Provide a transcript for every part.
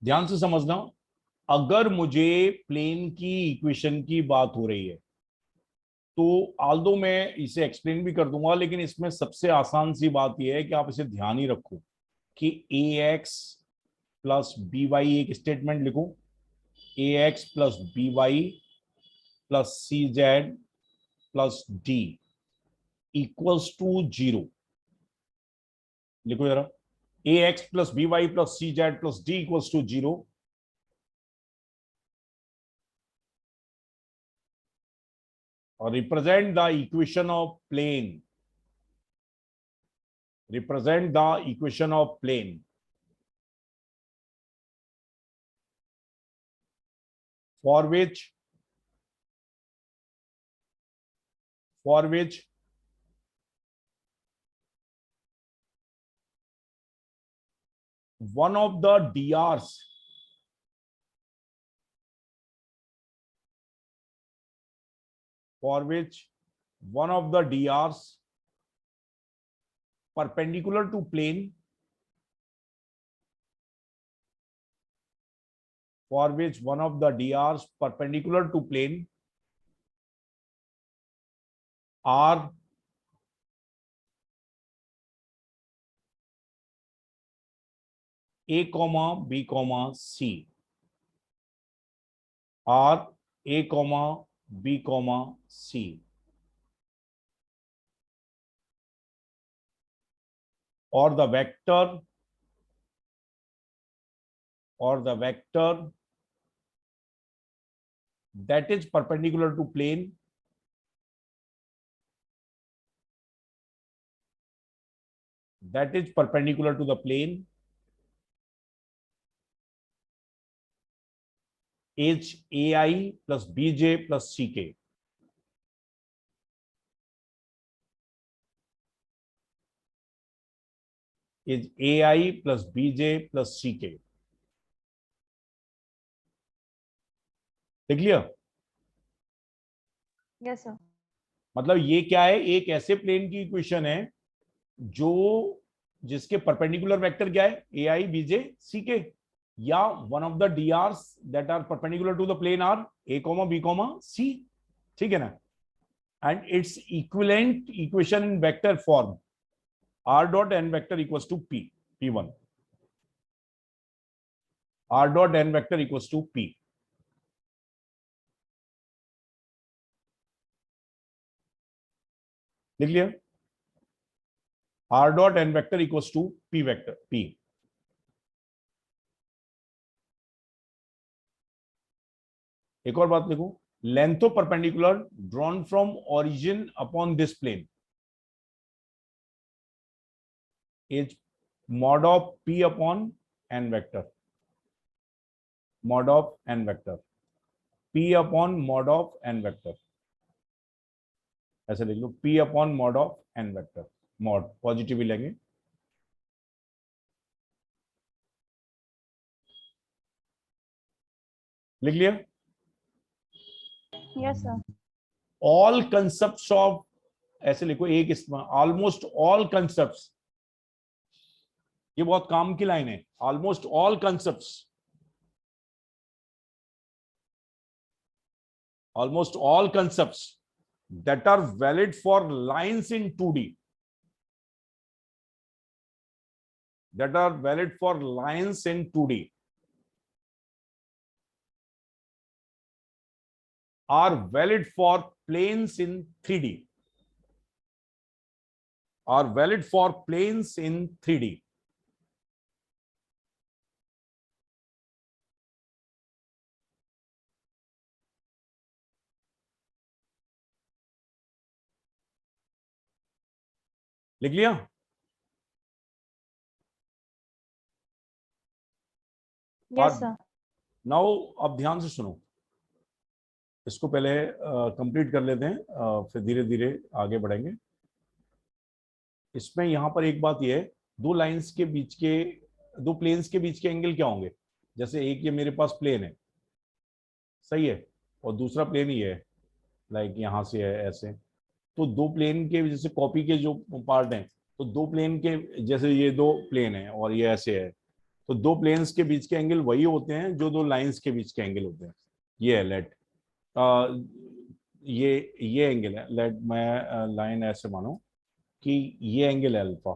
ध्यान से समझना, अगर मुझे प्लेन की इक्वेशन की बात हो रही है तो आल्दो मैं इसे एक्सप्लेन भी कर दूंगा, लेकिन इसमें सबसे आसान सी बात यह है कि आप इसे ध्यान ही रखो कि a x plus B y, एक स्टेटमेंट लिखो, a x plus B Y plus c z plus d equals to zero. लिखो जरा, a x plus B Y plus c z plus d equals to zero. और represent the equation of plane, represent the equation of plane for which one of the DRs perpendicular to plane, for which one of the DRs perpendicular to plane are A comma B comma C, are A comma B comma C, or the vector that is perpendicular to plane is AI plus BJ plus CK. Is AI plus BJ plus CK. देख लिया? Yes sir. मतलब ये क्या है, एक ऐसे plane की equation है जो जिसके परपेंडिकुलर वेक्टर क्या है, ए आई बीजे सी के, या one of the D R's that are perpendicular to the plane are a comma b comma c. ठीक है ना? And it's equivalent equation in vector form r dot n vector equals to p, P1, r dot n vector equals to p. लिख लिया? R dot n vector equals to p vector p. एक और बात लिखो, length of perpendicular drawn from origin upon this plane is mod of p upon n vector, mod of n vector, p upon mod of n vector। ऐसे लिख लो, p upon mod of n vector, mod positive ही लेंगे। लिख लिया? Yes sir. All concepts of, ऐसे लिखो एक इसमें, ऑलमोस्ट ऑल कंसेप्ट्स, ये बहुत काम की लाइन है, almost all concepts, almost all concepts that are valid for lines in 2D, that are valid for lines in 2D are valid for planes in 3D, are valid for planes in 3D। लिख लिया? Yes sir. Now अब ध्यान से सुनो, इसको पहले complete कर लेते हैं, फिर धीरे धीरे आगे बढ़ेंगे। इसमें यहां पर एक बात यह है, दो लाइंस के बीच के, दो प्लेन्स के बीच के एंगल क्या होंगे? जैसे एक ये मेरे पास प्लेन है, सही है, और दूसरा प्लेन ही है, लाइक यहां से है ऐसे, तो दो प्लेन के जैसे कॉपी के जो पार्ट हैं, तो दो प्लेन के जैसे ये दो प्लेन है और ये ऐसे है, तो दो प्लेन्स के बीच के एंगल वही होते हैं जो दो लाइंस के बीच के एंगल होते हैं। ये है लेट ये एंगल है, लेट मैं लाइन ऐसे मानो कि ये एंगल है अल्फा,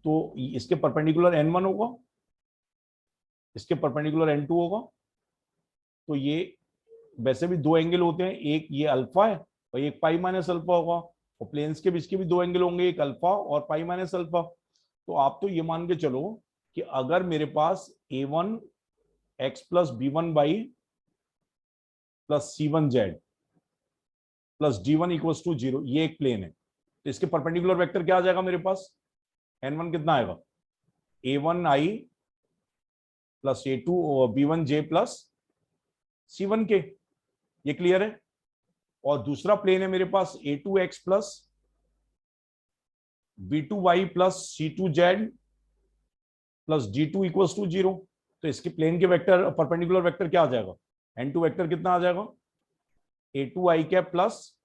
तो इसके परपेंडिकुलर n1 होगा, इसके परपेंडिकुलर n2 होगा। तो ये वैसे भी दो एंगल होते हैं, एक ये अल्फा है और एक पाई माइनस अल्फा होगा, और प्लेन्स के बीच के भी दो एंगल होंगे, एक अल्फा और पाई माइनस अल्फा। तो आप तो ये मान के चलो कि अगर मेरे पास a1 x plus b1 y plus c1 z plus d1 equals to 0, ये एक प्लेन है, तो इसके परपेंडिकुलर वेक्टर क्या आ जाएगा मेरे पास, n1 कितना आएगा, a1 i plus a2 b1 j plus c1 k। ये क्लियर है। और दूसरा प्लेन है मेरे पास a2x plus b2y plus c2z plus d2 equals to 0। तो इसके प्लेन के वेक्टर परपेंडिकुलर वेक्टर क्या आ जाएगा, n2 वेक्टर कितना आ जाएगा, a2i cap plus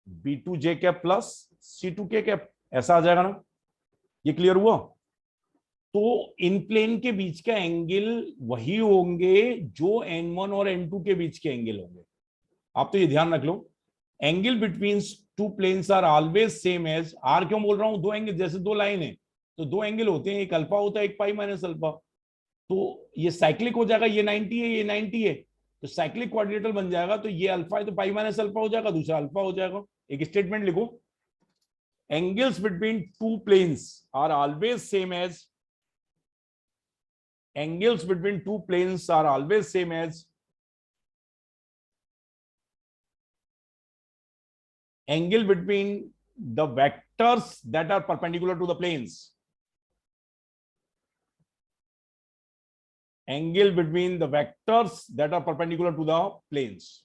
b2j cap plus c2k cap, ऐसा आ जाएगा ना। ये क्लियर हुआ। तो इन प्लेन के बीच का एंगल वही होंगे जो n1 और n2 के बीच के एंगल होंगे। आप तो ये ध्यान रख लो, angle between two planes are always same as, r क्यों बोल रहा हूं, दो एंगल, जैसे दो लाइन है तो दो एंगल होते हैं, एक अल्फा होता है एक पाई माइनस अल्फा। तो ये साइक्लिक हो जाएगा, ये 90 है ये 90 है, तो साइक्लिक क्वाड्रिलेटरल बन जाएगा। तो ये अल्फा है तो पाई माइनस अल्फा हो जाएगा, दूसरा अल्फा हो जाएगा। एक स्टेटमेंट लिखो, angles between two planes are always same as, angles between two planes are always same as angle between the vectors that are perpendicular to the planes. Angle between the vectors that are perpendicular to the planes.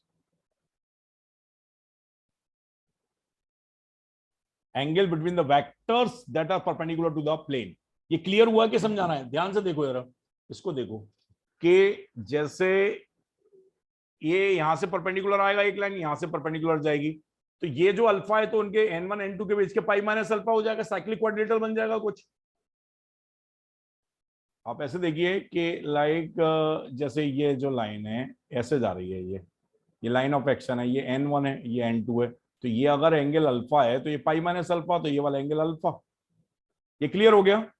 Angle between the vectors that are perpendicular to the plane. ये clear हुआ कि समझाना है, ध्यान से देखो जरा, इसको देखो कि जैसे ये यहां से परपेंडिकुलर आएगा एक लाइन, यहां से परपेंडिकुलर जाएगी, तो ये जो अल्फा है तो उनके n1 n2 के बीच के पाई माइनस अल्फा हो जाएगा, साइक्लिक क्वाड्रिलेटरल बन जाएगा कुछ। आप ऐसे देखिए कि लाइक जैसे ये जो लाइन है ऐसे जा रही है, ये लाइन ऑफ एक्शन है, ये n1 है ये n2 है, तो ये अगर एंगल अल्फा है तो ये पाई माइनस अल्फा, तो ये वाला एंगल अल्फा। ये क्लियर हो गया।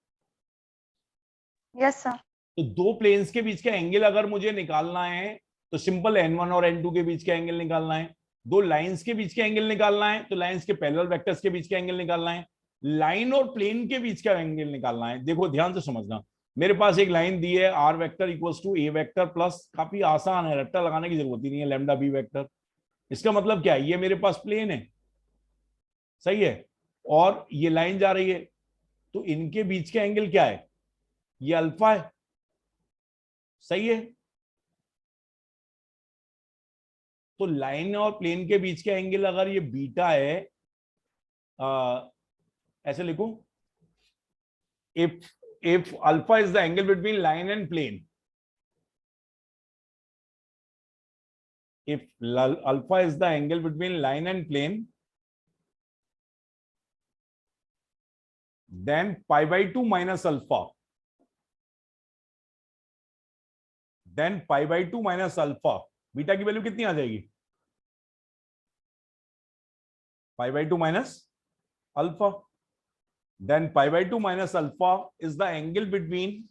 Yes sir. तो दो प्लेन्स के बीच का एंगल अगर मुझे निकालना है तो सिंपल n1 और n2 के बीच का एंगल निकालना है। दो लाइंस के बीच का एंगल निकालना है तो लाइंस के पैरेलल वेक्टर्स के बीच का एंगल निकालना है। लाइन और प्लेन के बीच का एंगल निकालना है। देखो ध्यान से समझना, मेरे पास एक लाइन दी है r vector equals to a vector plus, काफी आसान है, रट्टा लगाने की जरूरत ही नहीं है, लैम्डा b वेक्टर। इसका मतलब क्या है, ये मेरे पास प्लेन है, सही है, और ये लाइन जा रही है, तो इनके बीच का एंगल क्या है, ये अल्फा है, सही है। तो लाइन और प्लेन के बीच का एंगल अगर ये बीटा है, ऐसे लिखो, if alpha is the angle between line and plane, if alpha is the angle between line and plane, then pi by 2 minus alpha, then pi by 2 minus alpha, beta की value कितनी आ जाएगी, pi by 2 minus alpha, then pi by 2 minus alpha is the angle between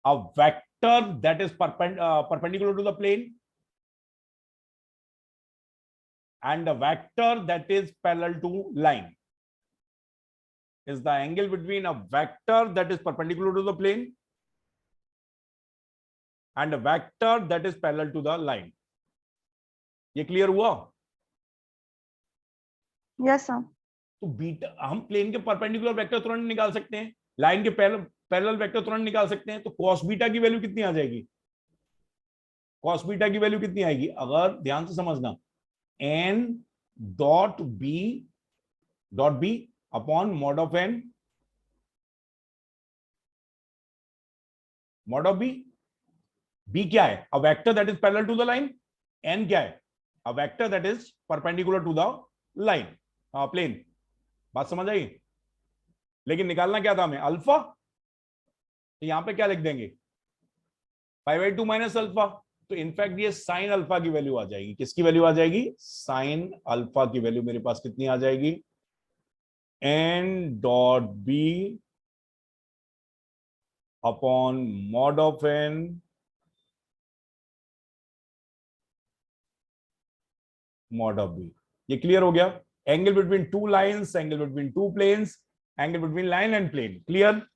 a vector that is perpendicular to the plane and a vector that is parallel to line, is the angle between a vector that is perpendicular to the plane and a vector that is parallel to the line. ये clear हुआ। Yes sir. तो beta हम plane के perpendicular vector तुरंत निकाल सकते हैं, line के पैरेलल वेक्टर तुरंत निकाल सकते हैं। तो cos बीटा की वैल्यू कितनी आ जाएगी, cos बीटा की वैल्यू कितनी आएगी, अगर ध्यान से समझना, n dot B upon mod of n mod of B. B क्या है, a vector that is parallel to the line, n क्या है, a vector that is perpendicular to the line plane. बात समझ आई? लेकिन निकालना क्या था हमें? अल्फा। तो यहां पे क्या लिख देंगे? 5/2 माइनस अल्फा। तो इनफैक्ट ये साइन अल्फा की वैल्यू आ जाएगी। किसकी वैल्यू आ जाएगी? साइन अल्फा की वैल्यू मेरे पास कितनी आ जाएगी? n dot B upon mod of n mod of B. ये क्लियर हो गया? Angle between two lines, angle between two planes, angle between line and plane. Clear?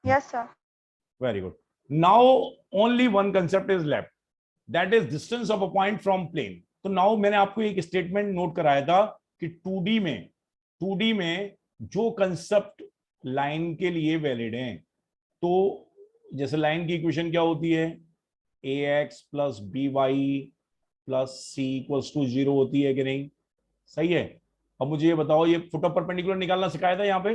Yes, sir. Very good. Now only one concept is left, that is distance of a point from plane. तो now मैंने आपको एक statement note कराया था कि 2D में जो concept line के लिए वैलिड है, तो जैसे लाइन की इक्वेशन क्या होती है? ax plus B Y plus C equals to 0 होती है कि नहीं? सही है। अब मुझे ये बताओ, ये फुट ऑफ परपेंडिकुलर निकालना सिखाया था यहाँ पे,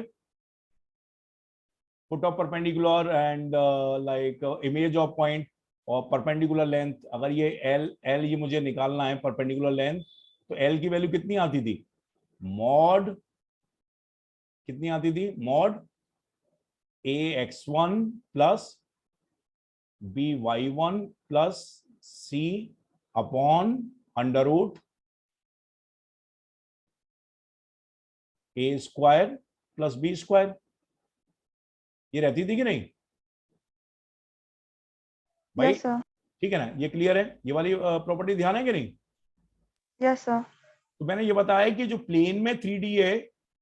foot of perpendicular and like image of point और परपेंडिकुलर लेंथ। अगर ये एल ये मुझे निकालना है परपेंडिकुलर लेंथ, तो एल की वैल्यू कितनी आती थी? मॉड, कितनी आती थी? Mod a x one plus B y one plus c upon under root a square plus B square. ये रहती थी कि नहीं भाई? Yes, sir. ठीक है ना? ये क्लियर है? ये वाली प्रॉपर्टी ध्यान है कि नहीं? Yes, sir. तो मैंने ये बताया कि जो प्लेन में 3D है,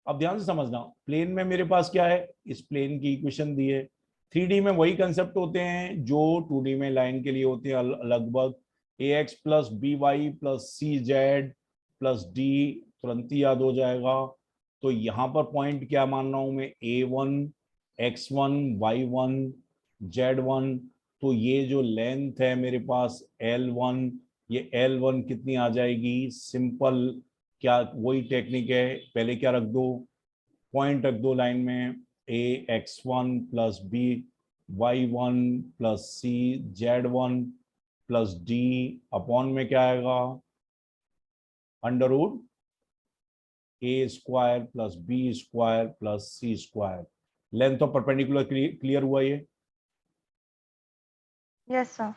अब ध्यान से समझना, प्लेन में मेरे पास क्या है? इस प्लेन की इक्वेशन दी है। 3D में वही कंसेप्ट होते हैं जो 2D में लाइन के लिए होते हैं लगभग। ax plus B Y plus c z plus d, तुरंत ही याद हो जाएगा। तो यहां पर पॉइंट क्या मान रहा हूं मैं? a1 x1 y1 z1। तो ये जो लेंथ है मेरे पास L1, ये L1 कितनी आ जाएगी? सिंपल, क्या वही टेक्निक है, पहले क्या रख दो? पॉइंट रख दो लाइन में, a x one plus B y one plus c z one plus d upon में क्या आएगा? Under root a square plus B square plus c square. Length of perpendicular clear हुआ? ये Yes, sir.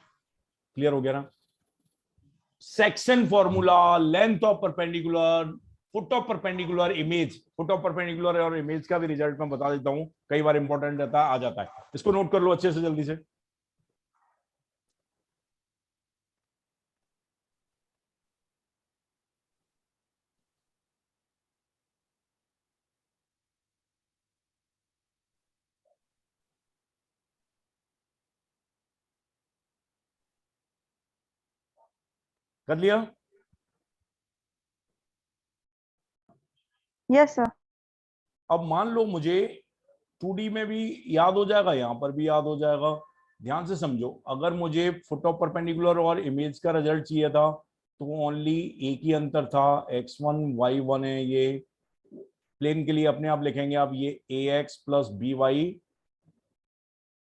क्लियर हो गया ना? Section formula, length of perpendicular, foot of perpendicular, image. Foot of perpendicular और image का भी रिजल्ट मैं बता देता हूं, कई बार इंपॉर्टेंट रहता है, आ जाता है। इसको नोट कर लो अच्छे से जल्दी से। कर लिया? Yes, sir. अब मान लो मुझे 2D में भी याद हो जाएगा, यहां पर भी याद हो जाएगा। ध्यान से समझो, अगर मुझे फुट ऑफ परपेंडिकुलर और इमेज का रिजल्ट चाहिए था, तो ओनली एक ही अंतर था, x1 y1 है। ये प्लेन के लिए अपने आप लिखेंगे आप, ये ax plus B Y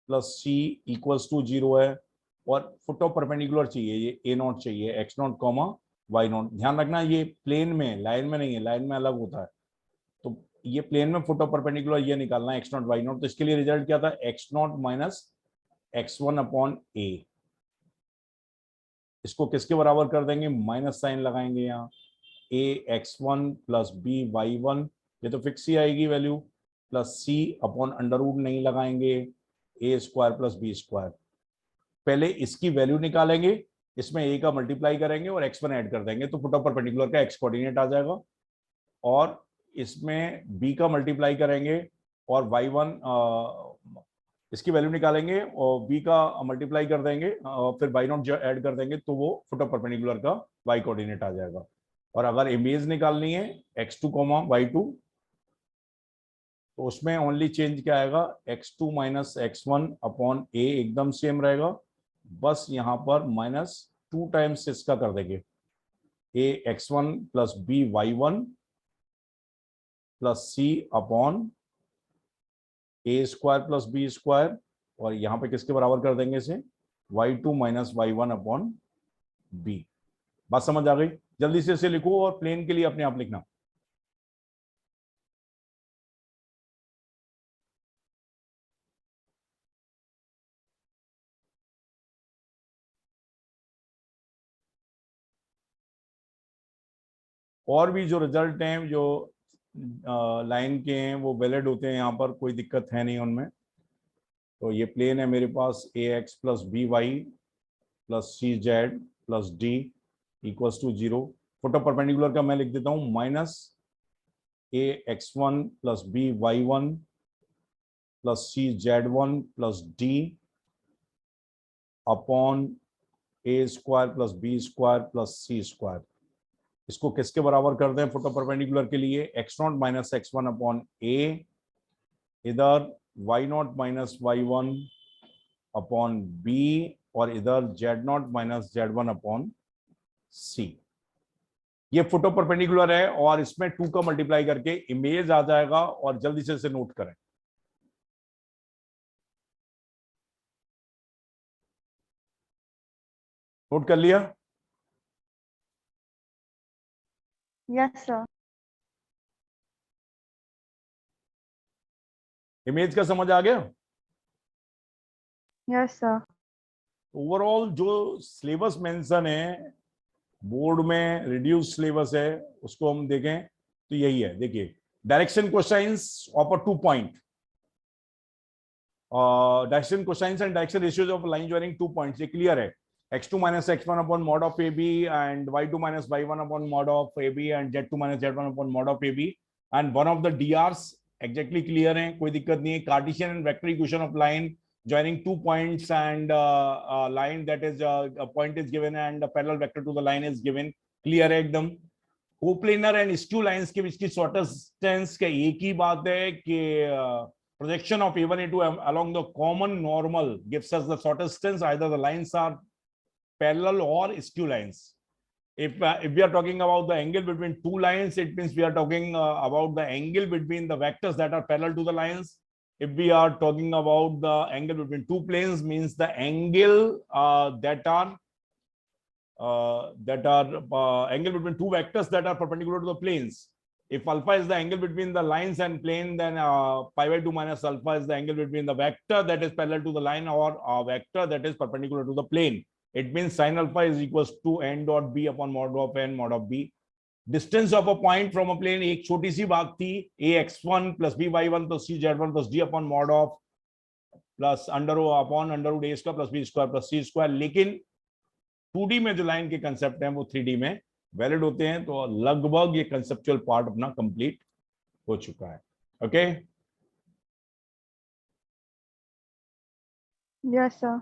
plus C equals to 0 है। और फुट ऑफ परपेंडिकुलर चाहिए, ये ए नॉट चाहिए, X not comma Y not. ध्यान रखना ये प्लेन में, लाइन में नहीं है, लाइन में अलग होता है। तो ये प्लेन में फुट ऑफ परपेंडिकुलर ये निकालना है, एक्स नॉट वाई नॉट। तो इसके लिए रिजल्ट क्या था? X naught minus x one upon a. इसको किसके बराबर कर देंगे? माइनस साइन लगाएंगे यहाँ, a x one plus B y one, ये तो फिक्स ही आएगी value, plus c upon under root नहीं लगाएंगे, a square plus B square. पहले इसकी वैल्यू निकालेंगे, इसमें ए का मल्टीप्लाई करेंगे और x1 ऐड कर देंगे, तो फुट ऑफ परपेंडिकुलर का x कोऑर्डिनेट आ जाएगा। और इसमें b का मल्टीप्लाई करेंगे और y1 इसकी वैल्यू निकालेंगे और b का मल्टीप्लाई कर देंगे, फिर y नॉट ऐड कर देंगे, तो वो फुट ऑफ परपेंडिकुलर का y कोऑर्डिनेट आ जाएगा। और अगर इमेज निकालनी है x2 कॉमा y2, तो उसमें ओनली चेंज क्या आएगा? x2 minus x1 upon a एकदम सेम रहेगा, बस यहां पर माइनस 2 टाइम्स इसका कर देंगे, a x1 plus b y1 plus c upon A square plus B square. और यहां पे किसके बराबर कर देंगे इसे? y2 minus y1 upon b। बात समझ आ गई? जल्दी से इसे लिखो और प्लेन के लिए अपने आप लिखना। और भी जो रिजल्ट हैं जो लाइन के हैं वो वैलिड होते हैं, यहाँ पर कोई दिक्कत है नहीं उनमें। तो ये प्लेन है मेरे पास ax plus B Y plus c z plus d equals to 0। Foot of perpendicular का मैं लिख देता हूं minus ax1 plus b y one plus c z one plus d upon ए square plus B square plus c square. इसको किसके बराबर कर दें फुट ऑफ परपेंडिकुलर के लिए? x0 माइनस x1 अपॉन ए, इधर y0 minus y1 upon B, और इधर z0 माइनस z1 अपॉन सी। ये फुट ऑफ परपेंडिकुलर है और इसमें 2 का मल्टीप्लाई करके इमेज आ जाएगा, और जल्दी से इसे नोट करें। नोट कर लिया? Yes, sir. इमेज का समझ आ गया? Yes, sir. ओवरऑल जो सिलेबस मेंशन है बोर्ड में, रिड्यूस सिलेबस है, उसको हम देखें तो यही है। देखिए, direction questions of a 2 point, direction questions and direction ratios of line joining 2 points, ये क्लियर है। x2 minus x1 upon mod of AB and y2 minus y1 upon mod of AB and z2 minus z1 upon mod of AB, and one of the DRs exactly clear है, कोई दिक्कत नहीं है। Cartesian and vector equation of line joining 2 points and line that is a point is given and a parallel vector to the line is given, clear है एकदम। Coplanar and skew lines के बीच की shortest distance का एक ही बात है कि projection of A1 A2 along the common normal gives us the shortest distance, either the lines are parallel or skew lines. If we are talking about the angle between two lines, it means we are talking about the angle between the vectors that are parallel to the lines. If we are talking about the angle between two planes, means the angle that are angle between two vectors that are perpendicular to the planes. If alpha is the angle between the lines and plane, then pi by 2 minus alpha is the angle between the vector that is parallel to the line or vector that is perpendicular to the plane. It means sin alpha is equals to n dot b upon mod of n mod of b. Distance of a point from a plane एक छोटी सी बात थी, ax1 plus by1 plus cz1 plus d upon mod of plus under upon under root a square plus b square plus c square। लेकिन 2D में जो line के concept हैं वो 3D में वैलिड होते हैं। तो लगभग ये कंसेप्चुअल पार्ट अपना कंप्लीट हो चुका है। ओके? Yes, sir.